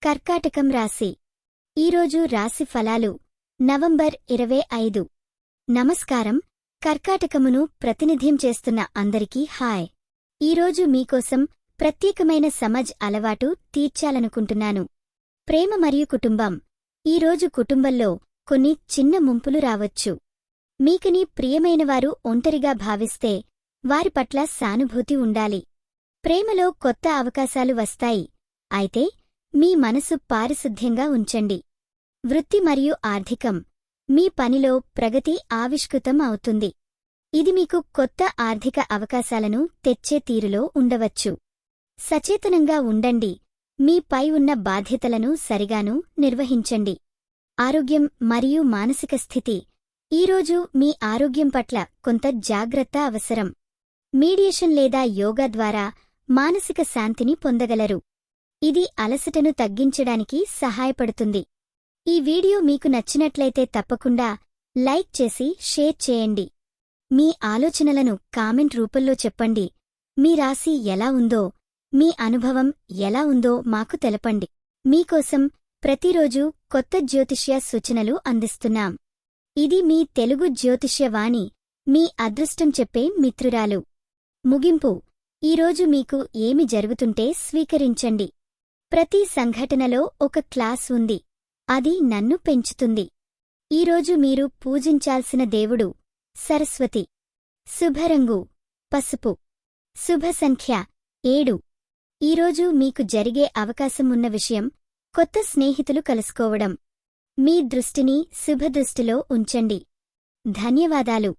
కర్కాటకం రాశి. ఈరోజు రాశి ఫలాలు నవంబర్ 25. నమస్కారం. కర్కాటకమును ప్రతినిధ్యం చేస్తున్న అందరికీ హాయ్. ఈరోజు మీకోసం ప్రత్యేకమైన సమజ్ అలవాటు తీర్చాలనుకుంటున్నాను. ప్రేమ మరియు కుటుంబం. ఈరోజు కుటుంబంలో కొన్ని చిన్న ముంపులు రావచ్చు. మీకని ప్రియమైనవారు ఒంటరిగా భావిస్తే వారి పట్ల సానుభూతి ఉండాలి. ప్రేమలో కొత్త అవకాశాలు వస్తాయి, అయితే మీ మనసు పారిశుద్ధ్యంగా ఉంచండి. వృత్తి మరియు ఆర్థికం. మీ పనిలో ప్రగతి ఆవిష్కృతం అవుతుంది. ఇది మీకు కొత్త ఆర్థిక అవకాశాలను తెచ్చే తీరులో ఉండవచ్చు. సచేతనంగా ఉండండి. మీపై ఉన్న బాధ్యతలను సరిగాను నిర్వహించండి. ఆరోగ్యం మరియు మానసిక స్థితి. ఈరోజు మీ ఆరోగ్యం పట్ల కొంత జాగ్రత్త అవసరం. మీడియేషన్ లేదా యోగా ద్వారా మానసిక శాంతిని పొందగలరు. ఇది అలసటను తగ్గించడానికి సహాయపడుతుంది. ఈ వీడియో మీకు నచ్చినట్లయితే తప్పకుండా లైక్ చేసి షేర్ చేయండి. మీ ఆలోచనలను కామెంట్ రూపంలో చెప్పండి. మీ రాశి ఎలా ఉందో, మీ అనుభవం ఎలా ఉందో మాకు తెలపండి. మీకోసం ప్రతిరోజు కొత్త జ్యోతిష్య సూచనలు అందిస్తున్నాం. ఇది మీ తెలుగు జ్యోతిష్య వాణి, మీ అదృష్టం చెప్పే మిత్రురాలు. ముగింపు. ఈరోజు మీకు ఏమి జరుగుతుంటే స్వీకరించండి. ప్రతి సంఘటనలో ఒక క్లాస్ ఉంది. అది నన్ను పెంచుతుంది. ఈరోజు మీరు పూజించాల్సిన దేవుడు సరస్వతి. శుభరంగు పసుపు. శుభ సంఖ్య 7. ఈరోజు మీకు జరిగే అవకాశం ఉన్న విషయం కొత్త స్నేహితులు కలుసుకోవడం. మీ దృష్టిని శుభదృష్టిలో ఉంచండి. ధన్యవాదాలు.